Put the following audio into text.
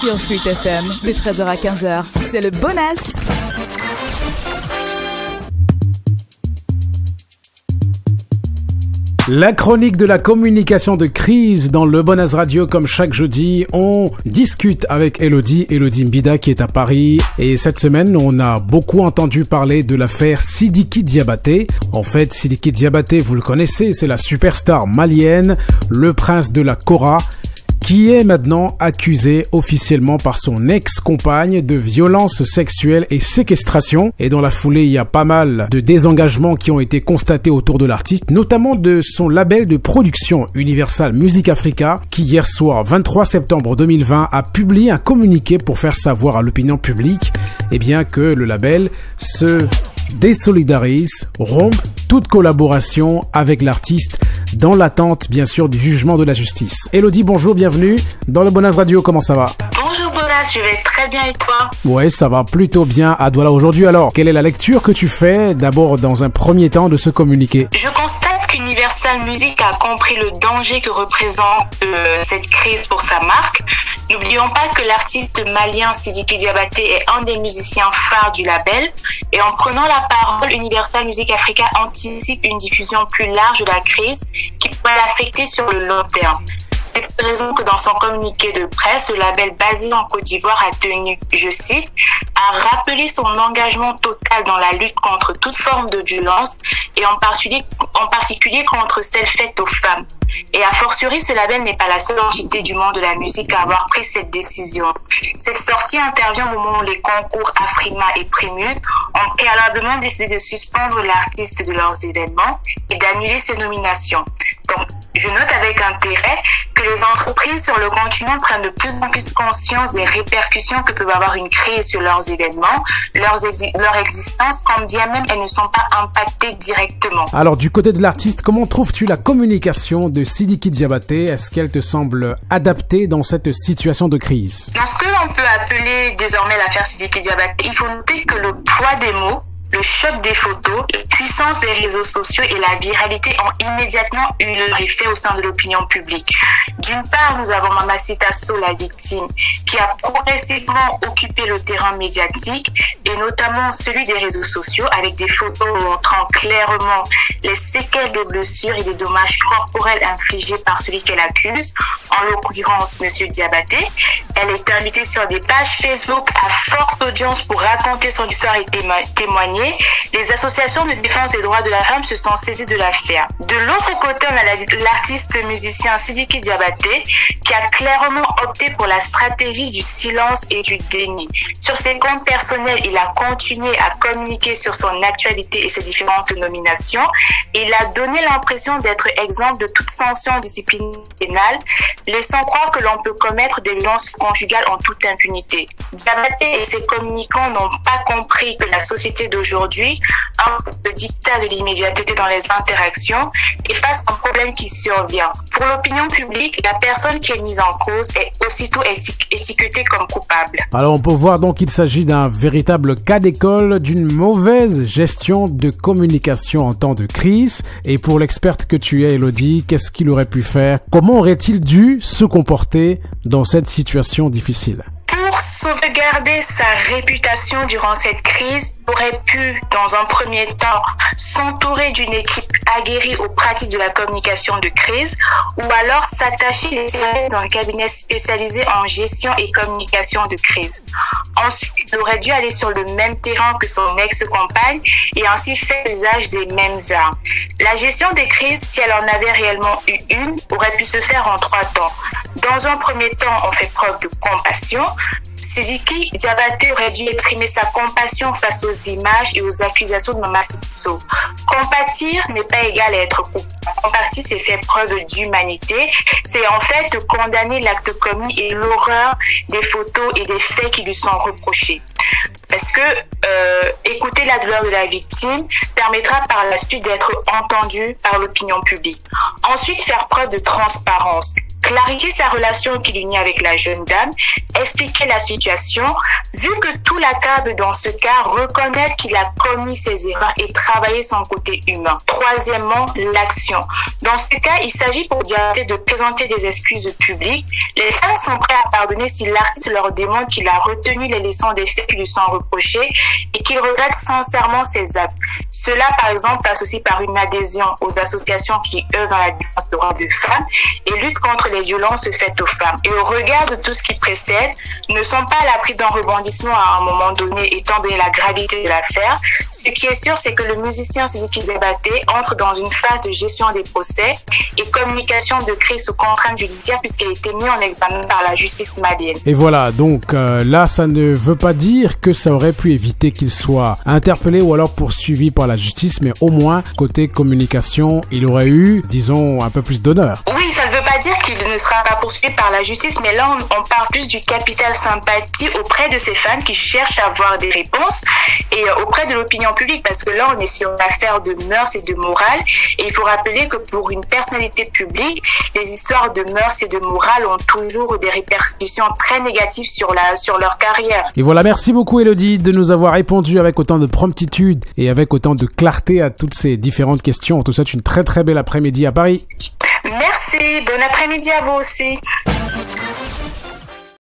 Sur Sweet FM, de 13h à 15h, c'est le bonus. La chronique de la communication de crise dans le Bonaz Radio, comme chaque jeudi, on discute avec Elodie Mbida qui est à Paris. Et cette semaine, on a beaucoup entendu parler de l'affaire Sidiki Diabaté. En fait, Sidiki Diabaté, vous le connaissez, c'est la superstar malienne, le prince de la Kora, qui est maintenant accusé officiellement par son ex-compagne de violence sexuelle et séquestration. Et dans la foulée, il y a pas mal de désengagements qui ont été constatés autour de l'artiste, notamment de son label de production Universal Music Africa, qui hier soir, 23 septembre 2020, a publié un communiqué pour faire savoir à l'opinion publique que le label se désolidarise, rompt toute collaboration avec l'artiste dans l'attente, bien sûr, du jugement de la justice. Elodie, bonjour, bienvenue dans le Bonaz Radio, comment ça va? Bonjour Bonaz, je vais très bien et toi? Ouais, ça va plutôt bien à Douala aujourd'hui. Alors, quelle est la lecture que tu fais d'abord dans un premier temps de ce communiqué? Je constate qu'Universal Music a compris le danger que représente cette crise pour sa marque. N'oublions pas que l'artiste malien Sidiki Diabaté est un des musiciens phares du label et en prenant la parole, Universal Music Africa anticipe une diffusion plus large de la crise qui pourrait l'affecter sur le long terme. C'est pour cette raison que dans son communiqué de presse, le label basé en Côte d'Ivoire a tenu, je cite, à rappeler son engagement total dans la lutte contre toute forme de violence et en particulier contre celle faite aux femmes. Et a fortiori, ce label n'est pas la seule entité du monde de la musique à avoir pris cette décision. Cette sortie intervient au moment où les concours Afrima et Prémute ont préalablement décidé de suspendre l'artiste de leurs événements et d'annuler ses nominations. Donc, je note avec intérêt que les entreprises sur le continent prennent de plus en plus conscience des répercussions que peut avoir une crise sur leurs événements, leur existence, quand bien même elles ne sont pas impactées directement. Alors, du côté de l'artiste, comment trouves-tu la communication de Sidiki Diabaté? Est-ce qu'elle te semble adaptée dans cette situation de crise? Dans ce que l'on peut appeler désormais l'affaire Sidiki Diabaté, il faut noter que le poids des mots, le choc des photos, la puissance des réseaux sociaux et la viralité ont immédiatement eu leur effet au sein de l'opinion publique. D'une part, nous avons Mamacita Sow, la victime, qui a progressivement occupé le terrain médiatique et notamment celui des réseaux sociaux avec des photos montrant clairement les séquelles des blessures et des dommages corporels infligés par celui qu'elle accuse, en l'occurrence Monsieur Diabaté. Elle est invitée sur des pages Facebook à forte audience pour raconter son histoire et témoigner. Les associations de défense des droits de la femme se sont saisies de l'affaire. De l'autre côté, on a l'artiste musicien Sidiki Diabaté qui a clairement opté pour la stratégie du silence et du déni. Sur ses comptes personnels, il a continué à communiquer sur son actualité et ses différentes nominations. Il a donné l'impression d'être exempt de toute sanction disciplinaire pénale, laissant croire que l'on peut commettre des violences conjugales en toute impunité. Diabaté et ses communicants n'ont pas compris que la société d'aujourd'hui, le dictat de l'immédiateté dans les interactions et face à un problème qui survient. Pour l'opinion publique, la personne qui est mise en cause est aussitôt étiquetée comme coupable. Alors on peut voir donc qu'il s'agit d'un véritable cas d'école d'une mauvaise gestion de communication en temps de crise. Et pour l'experte que tu es, Elodie, qu'est-ce qu'il aurait pu faire? Comment aurait-il dû se comporter dans cette situation difficile? Pour sauvegarder sa réputation durant cette crise, il aurait pu, dans un premier temps, s'entourer d'une équipe aguerrie aux pratiques de la communication de crise ou alors s'attacher les services d'un cabinet spécialisé en gestion et communication de crise. Ensuite, il aurait dû aller sur le même terrain que son ex-compagne et ainsi faire usage des mêmes armes. La gestion des crises, si elle en avait réellement eu une, aurait pu se faire en 3 temps. Dans un premier temps, on fait preuve de compassion. Sidiki Diabaté aurait dû exprimer sa compassion face aux images et aux accusations de Mamacita Sow. Compatir n'est pas égal à être coupable. Compatir, c'est faire preuve d'humanité. C'est en fait condamner l'acte commis et l'horreur des photos et des faits qui lui sont reprochés. Parce que écouter la douleur de la victime permettra par la suite d'être entendu par l'opinion publique. Ensuite, faire preuve de transparence. clarifier sa relation qu'il unit avec la jeune dame, expliquer la situation, vu que tout l'accable dans ce cas, reconnaître qu'il a commis ses erreurs et travailler son côté humain. Troisièmement, l'action. Dans ce cas, il s'agit pour Diabaté de présenter des excuses publiques. Les femmes sont prêtes à pardonner si l'artiste leur démontre qu'il a retenu les leçons des faits qui lui sont reprochés et qu'il regrette sincèrement ses actes. Cela, par exemple, passe aussi par une adhésion aux associations qui œuvrent dans la défense des droits des femmes et luttent contre les violences faites aux femmes. Et au regard de tout ce qui précède, ne sont pas à l'abri d'un rebondissement à un moment donné, étant donné la gravité de l'affaire. Ce qui est sûr, c'est que le musicien Sidiki Diabaté entre dans une phase de gestion des procès et communication de crise sous contrainte judiciaire puisqu'il a été mis en examen par la justice malienne. Et voilà, donc là, ça ne veut pas dire que ça aurait pu éviter qu'il soit interpellé ou alors poursuivi par la justice, mais au moins, côté communication, il aurait eu, disons, un peu plus d'honneur. Oui, ça ne veut pas dire qu'il ne sera pas poursuivi par la justice, mais là, on parle plus du capital sympathie auprès de ces femmes qui cherchent à avoir des réponses et auprès de l'opinion publique, parce que là, on est sur une affaire de mœurs et de morale, et il faut rappeler que pour une personnalité publique, les histoires de mœurs et de morale ont toujours des répercussions très négatives sur leur carrière. Et voilà, merci beaucoup Elodie de nous avoir répondu avec autant de promptitude et avec autant de clarté à toutes ces différentes questions. On te souhaite une très très belle après-midi à Paris. Merci, bon après-midi à vous aussi.